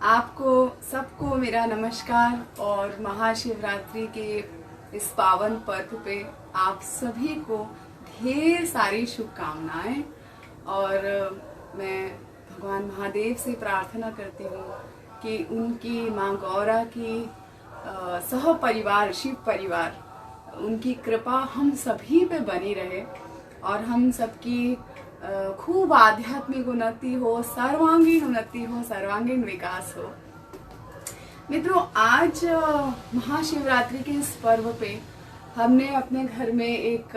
आपको सबको मेरा नमस्कार और महाशिवरात्रि के इस पावन पर्व पे आप सभी को ढेर सारी शुभकामनाएं। और मैं भगवान महादेव से प्रार्थना करती हूँ कि उनकी माँ गौरा की सह परिवार शिव परिवार उनकी कृपा हम सभी पे बनी रहे और हम सबकी खूब आध्यात्मिक उन्नति हो, सर्वांगीण उन्नति हो, सर्वांगीण विकास हो। मित्रों, आज महाशिवरात्रि के इस पर्व पे हमने अपने घर में एक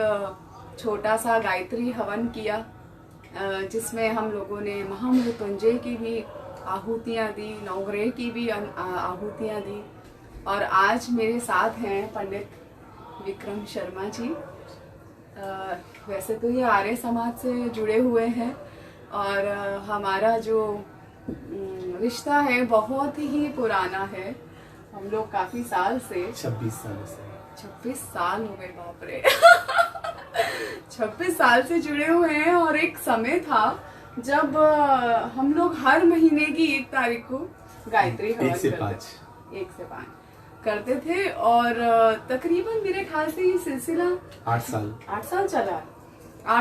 छोटा सा गायत्री हवन किया, जिसमें हम लोगों ने महामृत्युंजय की भी आहुतियाँ दी, नवग्रह की भी आहुतियाँ दी। और आज मेरे साथ हैं पंडित विक्रम शर्मा जी। वैसे तो ये आर्य समाज से जुड़े हुए हैं और हमारा जो रिश्ता है बहुत ही पुराना है। हम लोग काफी साल से 26 साल हो गए, बाप रे 26 साल से जुड़े हुए हैं। और एक समय था जब हम लोग हर महीने की 1 तारीख को गायत्री हवन 1 से 5 करते थे और तकरीबन मेरे ख्याल से ये सिलसिला 8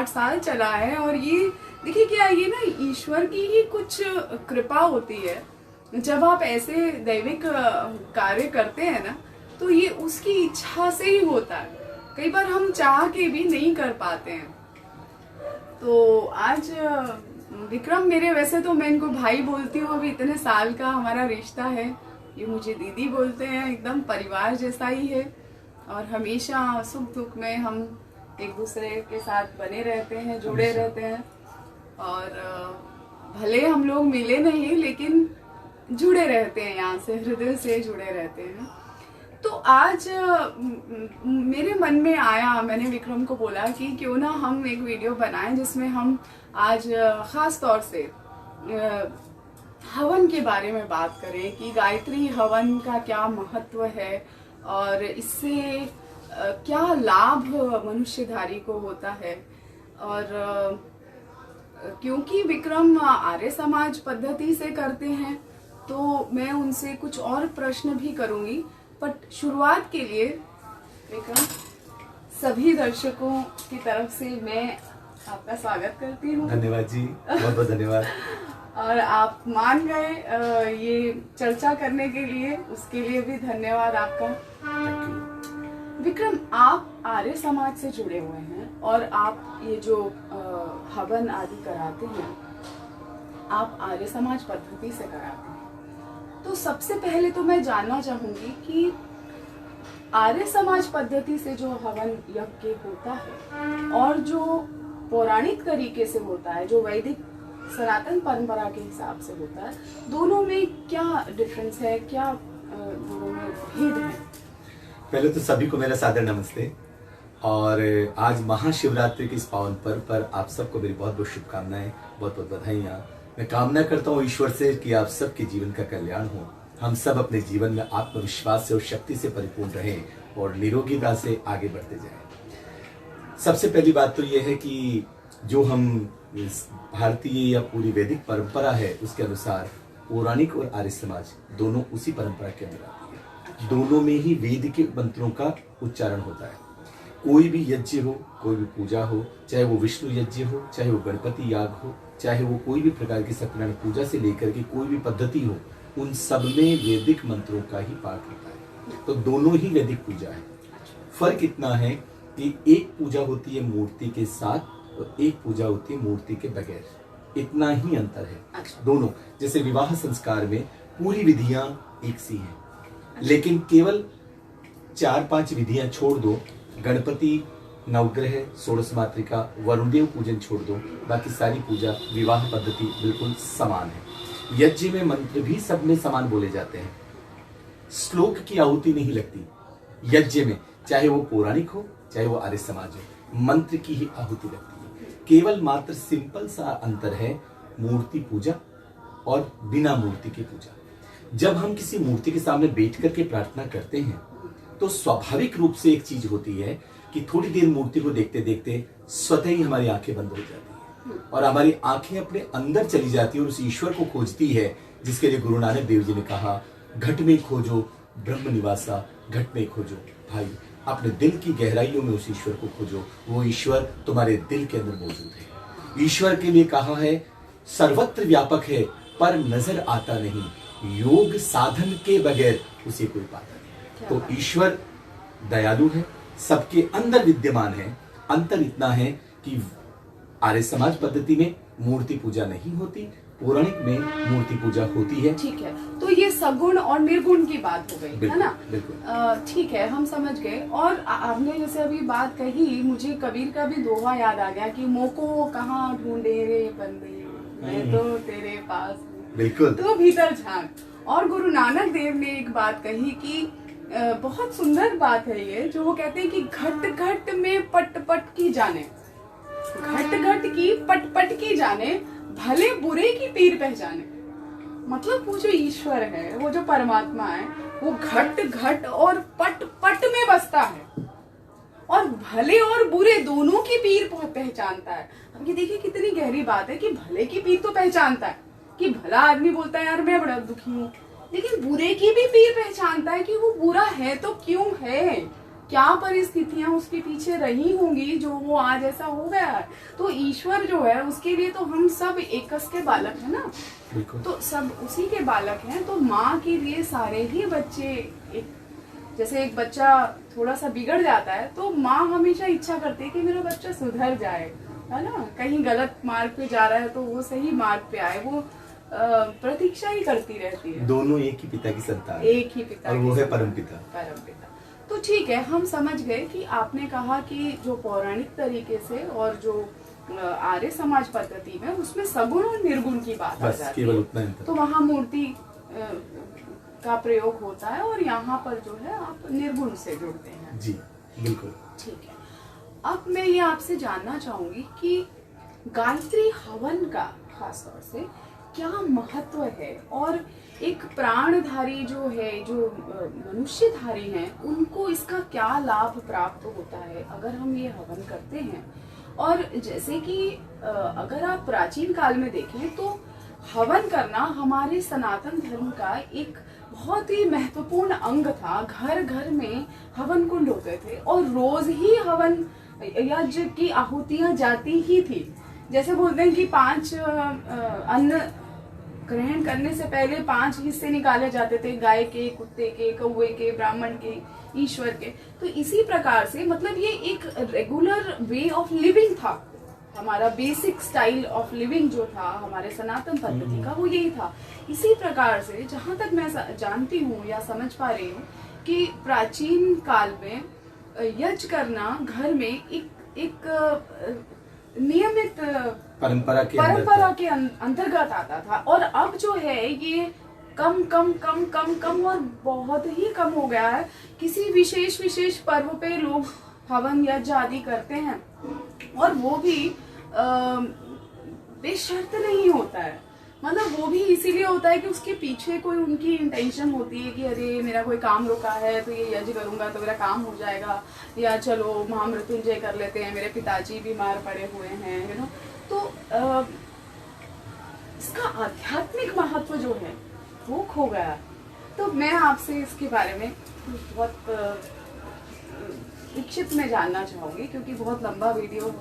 साल चला है। और ये देखिए क्या, ये ना ईश्वर की ही कुछ कृपा होती है। जब आप ऐसे दैविक कार्य करते हैं ना, तो ये उसकी इच्छा से ही होता है। कई बार हम चाह के भी नहीं कर पाते हैं। तो आज विक्रम मेरे, वैसे तो मैं इनको भाई बोलती हूँ, अभी इतने साल का हमारा रिश्ता है। ये मुझे दीदी बोलते हैं, एकदम परिवार जैसा ही है। और हमेशा सुख दुख में हम एक दूसरे के साथ बने रहते हैं, जुड़े रहते हैं। और भले हम लोग मिले नहीं, लेकिन जुड़े रहते हैं, यहाँ से हृदय से जुड़े रहते हैं। तो आज मेरे मन में आया, मैंने विक्रम को बोला कि क्यों ना हम एक वीडियो बनाएं जिसमें हम आज खास तौर से हवन के बारे में बात करें कि गायत्री हवन का क्या महत्व है और इससे क्या लाभ मनुष्यधारी को होता है। और क्योंकि विक्रम आर्य समाज पद्धति से करते हैं, तो मैं उनसे कुछ और प्रश्न भी करूंगी। बट शुरुआत के लिए विक्रम, सभी दर्शकों की तरफ से मैं आपका स्वागत करती हूँ। धन्यवाद जी, बहुत बहुत धन्यवाद। और आप मान गए ये चर्चा करने के लिए, उसके लिए भी धन्यवाद आपका। विक्रम, आप आर्य समाज से जुड़े हुए हैं और आप ये जो हवन आदि कराते हैं, आप आर्य समाज पद्धति से कराते हैं। तो सबसे पहले तो मैं जानना चाहूंगी कि आर्य समाज पद्धति से जो हवन यज्ञ होता है और जो पौराणिक तरीके से होता है, जो वैदिक सनातन परंपरा के हिसाब से होता है, दोनों में क्या डिफरेंस है, क्या दोनों में भेद है? पहले तो सभी को मेरा सादर नमस्ते। और आज महाशिवरात्रि के इस पावन पर्व पर आप सबको मेरी बहुत बहुत शुभकामनाएं, बहुत बहुत बधाइयाँ। मैं कामना करता हूँ ईश्वर से कि आप सबके जीवन का कल्याण हो, हम सब अपने जीवन में आत्मविश्वास से और शक्ति से परिपूर्ण रहें और निरोगीता से आगे बढ़ते जाएं। सबसे पहली बात तो यह है कि जो हम भारतीय या पूरी वैदिक परंपरा है, उसके अनुसार पौराणिक और आर्य समाज दोनों उसी परंपरा के अंदर आती है। दोनों में ही वेद के मंत्रों का उच्चारण होता है। कोई भी यज्ञ हो, कोई भी पूजा हो, चाहे वो विष्णु यज्ञ हो, चाहे वो गणपति याग हो, चाहे वो कोई भी प्रकार की सत्यनारायण पूजा से लेकर के कोई भी पद्धति हो, उन सब में वैदिक मंत्रों का ही पाठ होता है। तो दोनों ही वैदिक पूजा है। फर्क इतना है कि एक पूजा होती है मूर्ति के साथ और एक पूजा होती है मूर्ति के बगैर। इतना ही अंतर है दोनों। जैसे विवाह संस्कार में पूरी विधियां एक सी हैं, लेकिन केवल 4-5 विधियां छोड़ दो, गणपति, नवग्रह, षोडश मातृका, वरुणदेव पूजन छोड़ दो, बाकी सारी पूजा विवाह पद्धति बिल्कुल समान है। यज्ञ में मंत्र भी सब में समान बोले जाते हैं, श्लोक की आहुति नहीं लगती यज्ञ में, चाहे वो पौराणिक हो चाहे वो आर्य समाज हो, मंत्र की ही आहुति लगती है। केवल मात्र सिंपल सा अंतर है मूर्ति पूजा और बिना मूर्ति की पूजा। जब हम किसी मूर्ति के सामने बैठ करके प्रार्थना करते हैं, तो स्वाभाविक रूप से एक चीज होती है कि थोड़ी देर मूर्ति को देखते देखते स्वतः ही हमारी आंखें बंद हो जाती है। और हमारी आंखें अपने अंदर चली जाती है और उस ईश्वर को खोजती है, जिसके लिए गुरु नानक देव जी ने कहा, घट में खोजो ब्रह्म निवासा, घट में खोजो। भाई अपने दिल की गहराइयों में उस ईश्वर को खोजो, वो ईश्वर तुम्हारे दिल के अंदर मौजूद है। ईश्वर के लिए कहा है सर्वत्र व्यापक है पर नजर आता नहीं, योग साधन के बगैर उसे कोई पाता नहीं। तो ईश्वर दयालु है, सबके अंदर विद्यमान है। अंतर इतना है कि आर्य समाज पद्धति में मूर्ति पूजा नहीं होती, पौराणिक में मूर्ति पूजा होती है। ठीक है, तो ये सगुण और निर्गुण की बात हो गई है ना। बिल्कुल ठीक है, हम समझ गए। और आपने जैसे अभी बात कही, मुझे कबीर का भी दोहा याद आ गया कि मोको कहाँ ढूंढे रे बंदे, मैं तो तेरे पास हूँ, बिल्कुल तो भीतर झांक। और गुरु नानक देव ने एक बात कही कि बहुत सुंदर बात है ये, जो वो कहते हैं कि घट घट में पट पट की जाने, घट घट की पट पट की जाने, भले बुरे की पीर पहचाने। मतलब वो जो ईश्वर है, वो जो परमात्मा है, वो घट घट और पट पट में बसता है और भले और बुरे दोनों की पीर पहचानता है। अब ये देखिए कितनी गहरी बात है कि भले की पीर तो पहचानता है, कि भला आदमी बोलता है यार मैं बड़ा दुखी हूँ, लेकिन बुरे की भी पीर पहचानता है कि वो बुरा है तो क्यों है, क्या परिस्थितियां उसके पीछे रही होंगी जो वो आज ऐसा हो गया है। तो ईश्वर जो है उसके लिए तो हम सब एकस के बालक है ना, तो सब उसी के बालक हैं। तो माँ के लिए सारे ही बच्चे जैसे एक बच्चा थोड़ा सा बिगड़ जाता है तो माँ हमेशा इच्छा करती है कि मेरा बच्चा सुधर जाए, है ना। कहीं गलत मार्ग पे जा रहा है तो वो सही मार्ग पे आए, वो प्रतीक्षा ही करती रहती है। दोनों एक ही पिता की संतान, एक ही पिता, और वो है परम पिता। परम पिता। तो ठीक है, हम समझ गए कि आपने कहा कि जो पौराणिक तरीके से और जो आर्य समाज पद्धति में, उसमें सगुण और निर्गुण की बात आ जाती केवल है, उतना ही तो वहाँ मूर्ति का प्रयोग होता है और यहाँ पर जो है आप निर्गुण से जुड़ते हैं। जी बिल्कुल ठीक है। अब मैं ये आपसे जानना चाहूंगी कि गायत्री हवन का खासतौर से क्या महत्व है, और एक प्राणधारी जो है, जो मनुष्यधारी हैं, उनको इसका क्या लाभ प्राप्त होता है अगर हम ये हवन करते हैं। और जैसे कि अगर आप प्राचीन काल में देखें तो हवन करना हमारे सनातन धर्म का एक बहुत ही महत्वपूर्ण अंग था। घर घर में हवन कुंड होते थे और रोज ही हवन यज्ञ की आहुतियां जाती ही थी। जैसे बोलते हैं कि 5 अन्न ग्रहण करने से पहले 5 हिस्से निकाले जाते थे, गाय के, कुत्ते के, कौवे के, ब्राह्मण के, ईश्वर के। तो इसी प्रकार से मतलब ये एक रेगुलर वे ऑफ लिविंग था, हमारा बेसिक स्टाइल ऑफ लिविंग जो था हमारे सनातन पद्धति का, वो यही था। इसी प्रकार से जहां तक मैं जानती हूँ या समझ पा रही हूँ कि प्राचीन काल में यज्ञ करना घर में एक नियमित परंपरा के अंतर्गत आता था। और अब जो है ये कम कम कम कम कम और बहुत ही कम हो गया है। किसी विशेष पर्व पे लोग हवन यज्ञ आदि करते हैं और वो भी बेशर्त नहीं होता है। मतलब वो भी इसीलिए होता है कि उसके पीछे कोई उनकी इंटेंशन होती है कि अरे मेरा कोई काम रुका है तो ये यज्ञ करूंगा तो मेरा काम हो जाएगा, या चलो महामृत्युंजय कर लेते हैं, मेरे पिताजी बीमार पड़े हुए हैं, यू नो। तो इसका आध्यात्मिक महत्व जो है वो खो गया। तो मैं आपसे इसके बारे में बहुत इच्छित में जानना चाहूंगी, क्योंकि बहुत लंबा वीडियो।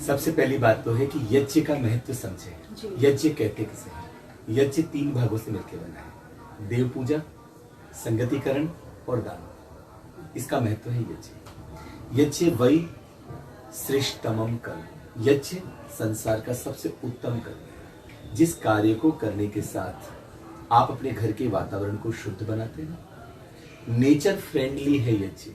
सबसे पहली बात तो है कि यज्ञ का महत्व समझे। यज्ञ कहते किसे हैं? यज्ञ 3 भागों से मिलकर बना है, देव पूजा, संगतिकरण और दान। इसका महत्व है यज्ञ। यज्ञ वही श्रेष्ठतमम कर्म, यज्ञ संसार का सबसे उत्तम कर्म है, जिस कार्य को करने के साथ आप अपने घर के वातावरण को शुद्ध बनाते हैं। नेचर फ्रेंडली है यज्ञ।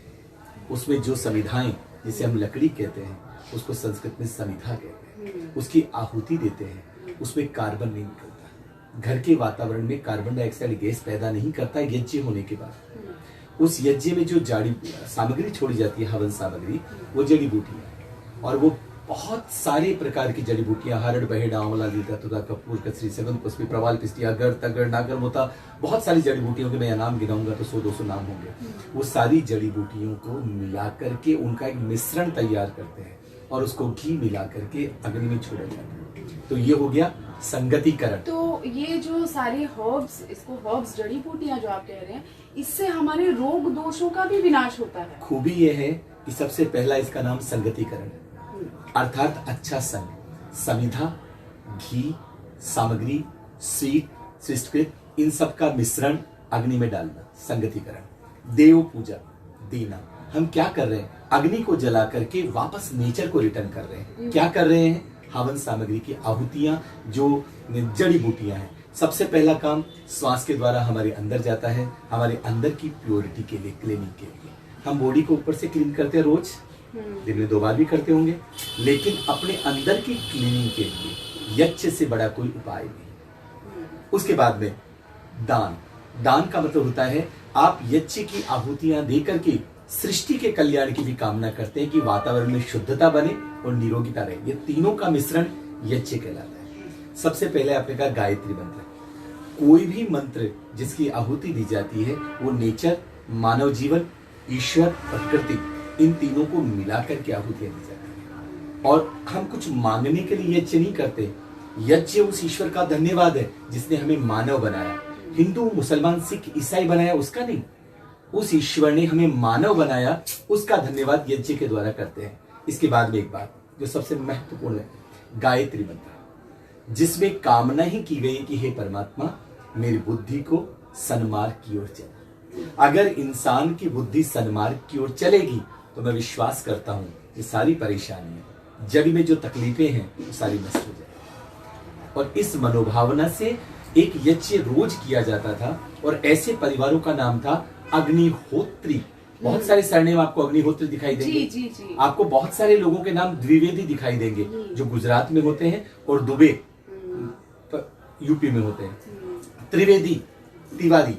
उसमें जो समिधाएं, जिसे हम लकड़ी कहते हैं, उसको संस्कृत में समिधा कहते हैं, उसकी आहुति देते हैं, उसमें कार्बन नहीं निकलता। घर के वातावरण में कार्बन डाइऑक्साइड गैस पैदा नहीं करता यज्ञ होने के बाद। उस यज्ञ में जो जड़ी सामग्री छोड़ी जाती है, हवन सामग्री, वो जड़ी बूटियां, और वो बहुत सारे प्रकार की जड़ी बूटियां, हरड़, बहेड़, आंवला, लीला, तुदा, कपूर, कचरी, सगन, पुष्पी, प्रवाल, पिस्तिया, अगर, तगर, नागर, मोता, बहुत सारी जड़ी बूटियों के मैं नाम गिनाऊंगा तो 100-200 नाम होंगे। वो सारी जड़ी बूटियों को मिलाकर के उनका एक मिश्रण तैयार करते हैं, और उसको घी मिला करके अग्नि में छोड़ा जाता है। तो ये हो गया संगतिकरण। तो ये जो सारे हर्ब्स, इसको हर्ब्स जड़ी बूटियां जो आप कह रहे हैं, इससे हमारे रोग दोषों का भी विनाश होता है। खूबी ये है कि सबसे पहला इसका नाम संगतिकरण है, अर्थात अच्छा संग, समिधा, घी, सामग्री, स्वीट, स्विष्टकृत, इन सब का मिश्रण अग्नि में डालना, संगतिकरण। देव पूजा देना, हम क्या कर रहे हैं, अग्नि को जला करके वापस नेचर को रिटर्न कर रहे हैं। क्या कर रहे हैं, हवन सामग्री की आहुतियां जो जड़ी बूटियां हैं। सबसे पहला काम श्वास के द्वारा हमारे अंदर जाता है, हमारे अंदर की प्योरिटी के लिए, क्लीनिंग के लिए। हम बॉडी को ऊपर से क्लीन करते हैं रोज, दिन में 2 बार भी करते होंगे, लेकिन अपने अंदर की क्लीनिंग के लिए यज्ञ से बड़ा कोई उपाय नहीं। उसके बाद में दान। दान का मतलब होता है आप यज्ञ की आहुतियां देकर के सृष्टि के कल्याण की भी कामना करते हैं कि वातावरण में शुद्धता बने और निरोगिता रहे। ये तीनों का मिश्रण यज्ञ कहलाता है। सबसे पहले आपने कहा गायत्री मंत्र। कोई भी मंत्र जिसकी आहुति दी जाती है वो नेचर, मानव जीवन, ईश्वर, प्रकृति, इन तीनों को मिलाकर के आहुतियां दी जाती है। और हम कुछ मांगने के लिए यज्ञ नहीं करते। यज्ञ उस ईश्वर का धन्यवाद है जिसने हमें मानव बनाया। हिंदू, मुसलमान, सिख, ईसाई बनाया उसका नहीं, उस ईश्वर ने हमें मानव बनाया, उसका धन्यवाद यज्ञ के द्वारा करते हैं। इसके बाद में एक बात जो सबसे महत्वपूर्ण है, गायत्री मंत्र, जिसमें कामना ही की गई कि हे परमात्मा मेरी बुद्धि को सन्मार्ग की ओर चले। अगर इंसान की बुद्धि सन्मार्ग की ओर चलेगी तो मैं विश्वास करता हूं कि सारी परेशानियां, जड़ी में जो तकलीफें हैं वो सारी नष्ट हो जाएगी। और इस मनोभावना से एक यज्ञ रोज किया जाता था और ऐसे परिवारों का नाम था अग्निहोत्री। बहुत सारे सरनेम आपको अग्निहोत्री दिखाई देंगे। जी। आपको बहुत सारे लोगों के नाम द्विवेदी दिखाई देंगे जो गुजरात में होते हैं और दुबे यूपी में होते हैं। त्रिवेदी, तिवारी,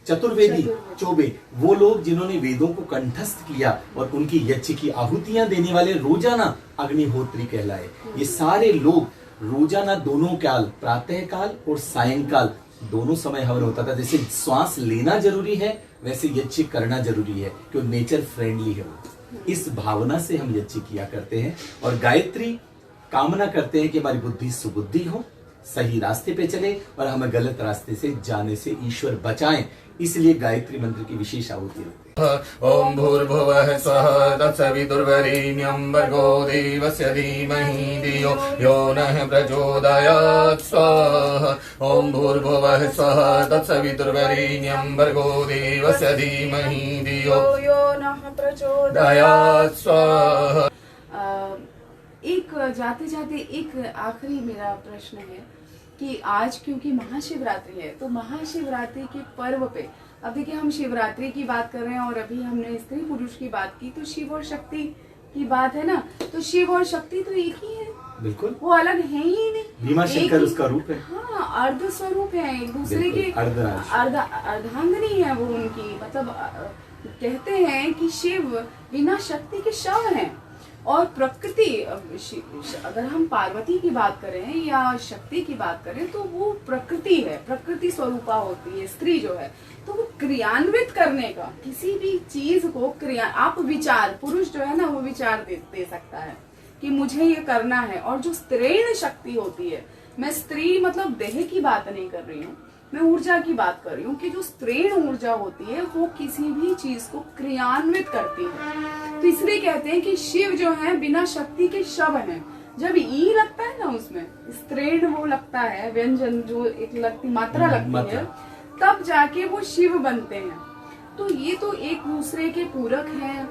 चतुर्वेदी, चौबे, वो लोग जिन्होंने वेदों को कंठस्थ किया और उनकी यज्ञ की आहुतियां देने वाले रोजाना अग्निहोत्री कहलाए। ये सारे लोग रोजाना दोनों काल, प्रातः काल और सायंकाल, दोनों समय हवन होता था। जैसे श्वास लेना जरूरी है वैसे यज्ञ करना जरूरी है क्योंकि नेचर फ्रेंडली है वो। इस भावना से हम यज्ञ किया करते हैं और गायत्री कामना करते हैं कि हमारी बुद्धि सुबुद्धि हो, सही रास्ते पे चले और हमें गलत रास्ते से जाने से ईश्वर बचाएं। इसलिए गायत्री मंत्र की विशेष आहुति होती है। ओम भूर्भुवः स्वः तत्सवितुर्वरेण्यं भर्गो देवस्य धीमहि धियो यो नः प्रचोदयात् स्वाहा। ओम भूर्भुवः स्वः तत्सवितुर्वरेण्यं भर्गो देवस्य धीमहि धियो यो नः प्रचोदयात् स्वाहा। एक जाते जाते एक आखिरी मेरा प्रश्न है कि आज क्योंकि महाशिवरात्रि है, तो महाशिवरात्रि के पर्व पे, अब देखिए हम शिवरात्रि की बात कर रहे हैं और अभी हमने स्त्री पुरुष की बात की, तो शिव और शक्ति की बात है ना, तो शिव और शक्ति तो एक ही है, बिल्कुल, वो अलग है ही नहीं। भीमा शंकर उसका रूप है। हाँ, अर्ध स्वरूप है, एक दूसरे के अर्धांगिनी है वो उनकी। मतलब कहते हैं कि शिव बिना शक्ति के शव हैं और प्रकृति, अगर हम पार्वती की बात करें या शक्ति की बात करें तो वो प्रकृति है, प्रकृति स्वरूपा होती है स्त्री जो है। तो वो क्रियान्वित करने का, किसी भी चीज को आप विचार, पुरुष जो है ना वो विचार दे सकता है कि मुझे ये करना है। और जो स्त्रीण शक्ति होती है, मैं स्त्री मतलब देह की बात नहीं कर रही हूँ, मैं ऊर्जा की बात कर रही हूँ कि जो स्त्रीण ऊर्जा होती है वो किसी भी चीज को क्रियान्वित करती है। तो इसलिए कहते हैं कि शिव जो है बिना शक्ति के शव है। जब ई लगता है ना उसमें स्त्रीण वो लगता है, व्यंजन जो एक लगती मात्रा लगती है, तब जाके वो शिव बनते हैं। तो ये तो एक दूसरे के पूरक हैं।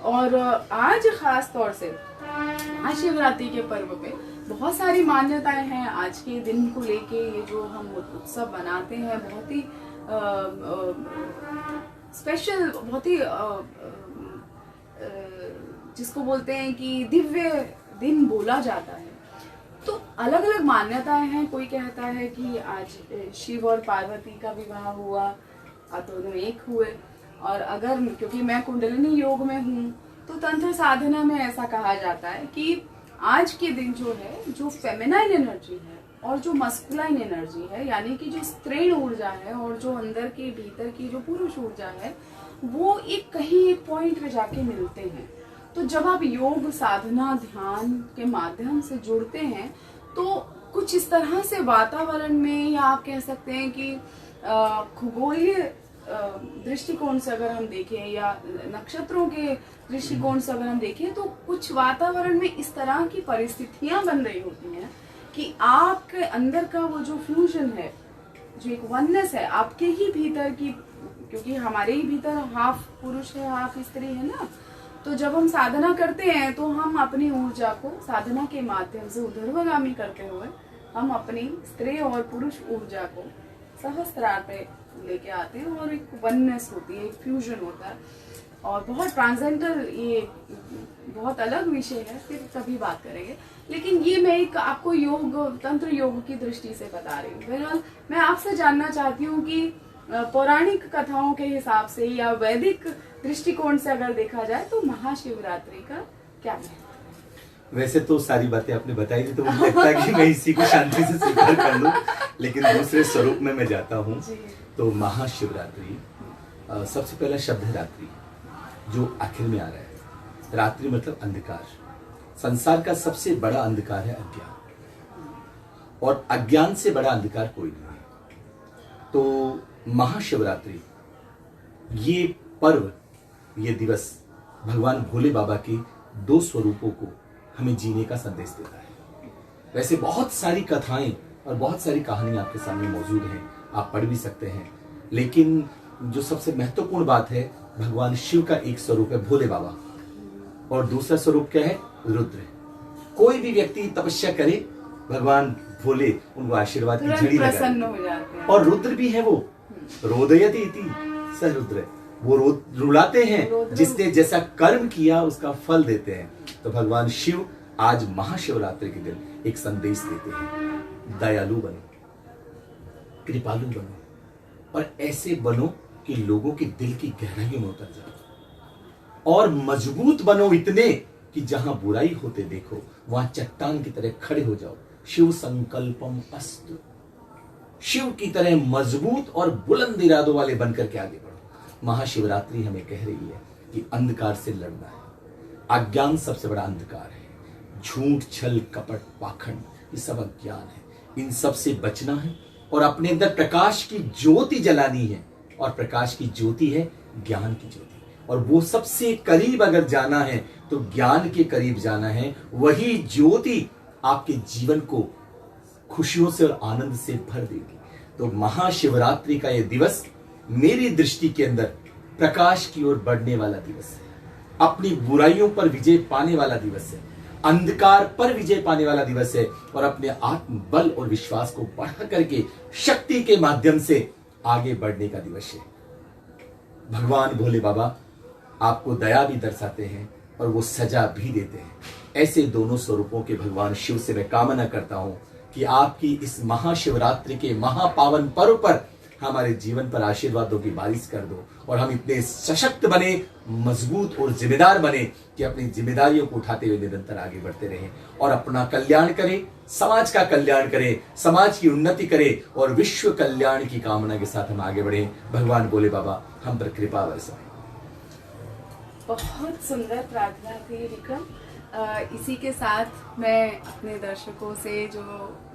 और आज खास तौर से महाशिवरात्रि के पर्व पे बहुत सारी मान्यताएं हैं। आज के दिन को लेके ये जो हम उत्सव मनाते हैं बहुत ही स्पेशल, बहुत ही जिसको बोलते हैं कि दिव्य दिन बोला जाता है। तो अलग अलग मान्यताएं हैं। कोई कहता है कि आज शिव और पार्वती का विवाह हुआ, दोनों एक हुए। और अगर क्योंकि मैं कुंडलिनी योग में हूँ तो तंत्र साधना में ऐसा कहा जाता है कि आज के दिन जो है, जो फेमिनाइन एनर्जी है और जो मस्कुलाइन एनर्जी है, यानी कि जो स्त्रीण ऊर्जा है और जो अंदर के भीतर की जो पुरुष ऊर्जा है, वो एक कहीं एक पॉइंट पे जाके मिलते हैं। तो जब आप योग साधना ध्यान के माध्यम से जुड़ते हैं तो कुछ इस तरह से वातावरण में, या आप कह सकते हैं कि खगोलीय दृष्टिकोण से अगर हम देखें या नक्षत्रों के दृष्टिकोण से अगर हम देखें, तो कुछ वातावरण में इस तरह की परिस्थितियां बन रही होती हैं कि आपके अंदर का वो जो फ्यूजन है, जो एक वननेस है आपके ही भीतर की, क्योंकि हमारे ही भीतर हाफ पुरुष है हाफ स्त्री है ना, तो जब हम साधना करते हैं तो हम अपनी ऊर्जा को साधना के माध्यम से ऊर्ध्वगामी करते हुए हम अपनी स्त्री और पुरुष ऊर्जा को सहस्त्रार पे लेके आते हैं और एक वननेस होती है, एक फ्यूजन होता है। और बहुत ट्रांसेंडल, ये बहुत अलग विषय है, फिर कभी बात करेंगे। लेकिन ये मैं एक आपको योग तंत्र योग की दृष्टि से बता रही हूँ। बहरहाल मैं आपसे जानना चाहती हूँ कि पौराणिक कथाओं के हिसाब से या वैदिक दृष्टिकोण से अगर देखा जाए तो महाशिवरात्रि का क्या महत्व है? वैसे तो सारी बातें आपने बताई थी, तो मुझे लगता है कि मैं इसी को शांति से स्वीकार कर लूं, लेकिन दूसरे स्वरूप में मैं जाता हूं। तो महाशिवरात्रि, सबसे पहला शब्द है रात्रि, जो आखिर में आ रहा है। रात्रि मतलब अंधकार। संसार का सबसे बड़ा अंधकार है अज्ञान, और अज्ञान से बड़ा अंधकार कोई नहीं है। तो महाशिवरात्रि, ये पर्व, ये दिवस भगवान भोले बाबा के दो स्वरूपों को हमें जीने का संदेश देता है। वैसे बहुत सारी कथाएं और बहुत सारी कहानियां आपके सामने मौजूद हैं, आप पढ़ भी सकते हैं, लेकिन जो सबसे महत्वपूर्ण बात है, भगवान शिव का एक स्वरूप है भोले बाबा, और दूसरा स्वरूप क्या है? रुद्र। कोई भी व्यक्ति तपस्या करे, भगवान भोले उनको आशीर्वाद की झड़ी लगाते हैं। और रुद्र भी है वो, रोदयति इति स रुद्र, वो रुलाते हैं, जिसने जैसा कर्म किया उसका फल देते हैं। तो भगवान शिव आज महाशिवरात्रि के दिन एक संदेश देते हैं, दयालु बनो, कृपालु बनो, और ऐसे बनो कि लोगों के दिल की गहराइयों में उतर जाओ, और मजबूत बनो इतने कि जहां बुराई होते देखो वहां चट्टान की तरह खड़े हो जाओ। शिव संकल्पम अस्तु, शिव की तरह मजबूत और बुलंद इरादों वाले बनकर के आगे बढ़ो। महाशिवरात्रि हमें कह रही है कि अंधकार से लड़ना है। अज्ञान सबसे बड़ा अंधकार है, झूठ छल कपट पाखंड, ये सब अज्ञान है। इन सब से बचना है और अपने अंदर प्रकाश की ज्योति जलानी है, और प्रकाश की ज्योति है ज्ञान की ज्योति, और वो सबसे करीब अगर जाना है तो ज्ञान के करीब जाना है। वही ज्योति आपके जीवन को खुशियों से और आनंद से भर देगी। तो महाशिवरात्रि का यह दिवस मेरी दृष्टि के अंदर प्रकाश की ओर बढ़ने वाला दिवस है, अपनी बुराइयों पर विजय पाने वाला दिवस है, अंधकार पर विजय पाने वाला दिवस है, और अपने आत्म बल और विश्वास को बढ़ा करके शक्ति के माध्यम से आगे बढ़ने का दिवस है। भगवान भोले बाबा आपको दया भी दर्शाते हैं और वो सजा भी देते हैं। ऐसे दोनों स्वरूपों के भगवान शिव से मैं कामना करता हूं कि आपकी इस महाशिवरात्रि के महापावन पर्व पर हमारे जीवन पर आशीर्वादों की बारिश कर दो, और हम इतने सशक्त बने, मजबूत और जिम्मेदार बने कि अपनी जिम्मेदारियों को उठाते हुए निरंतर आगे बढ़ते रहें और अपना कल्याण करें, समाज का कल्याण करें, समाज की उन्नति करें, और विश्व कल्याण की कामना के साथ हम आगे बढ़ें। भगवान भोले बाबा हम पर कृपा बरसाएं। बहुत सुंदर प्रार्थना थी विक्रम। इसी के साथ मैं अपने दर्शकों से, जो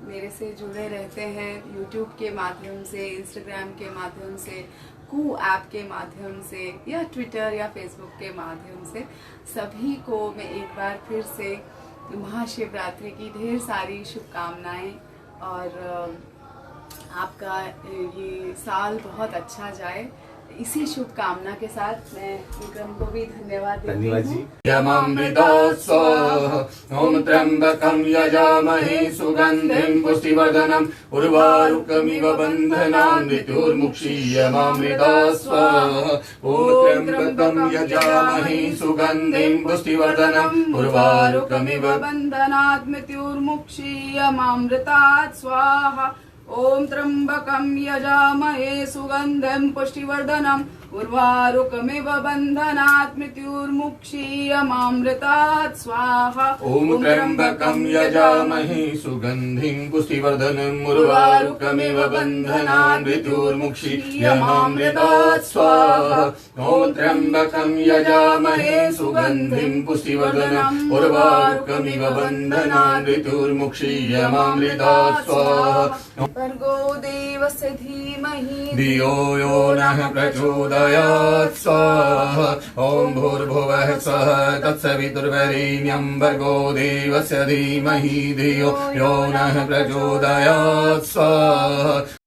मेरे से जुड़े रहते हैं यूट्यूब के माध्यम से, इंस्टाग्राम के माध्यम से, कू ऐप के माध्यम से, या ट्विटर या फेसबुक के माध्यम से, सभी को मैं एक बार फिर से महाशिवरात्रि की ढेर सारी शुभकामनाएं, और आपका ये साल बहुत अच्छा जाए, इसी शुभकामना के साथ मैं विक्रम को भी धन्यवाद देती हूँ। यममृता स्वाहा ओम त्र्यंबकं यजामहे सुगंधिं पुष्टिवर्धनम् उर्वारुकमिव बन्धनान् मृत्युर्मुक्षीयमामृता स्वाहा ओम त्र्यंबकं यजामहे सुगंधिं पुष्टिवर्धनम् उर्वारुकमिव बन्धनात् मृत्युर्मुक्षीयमामृतात् स्वाहा ओम त्र्यंबकं यजामहे सुगंधिं पुष्टिवर्धनम् उर्वारुकमिव बन्धनात् मृत्युर्मुक्षीयमामृतात् स्वाहा ॐ त्र्यम्बकं यजामहे सुगन्धिं पुष्टिवर्धनम् उर्वारुकमिव बन्धनान् मृत्युर्मुक्षीयमामृतात् स्वाहा ॐ त्र्यम्बकं यजामहे सुगन्धिं पुष्टिवर्धनम् उर्वारुकमिव बन्धनान् मृत्युर्मुक्षीयमामृतात् स्वाहा भर्गो देवस्य धीमहि धियो यो नः प्रचोदयात् स्वाहा ॐ भूर्भुवः स्वः तत्सवितुर्वरेण्यं भर्गो देवस्य धीमहि धियो यो नः प्रचोदयात् स्वाहा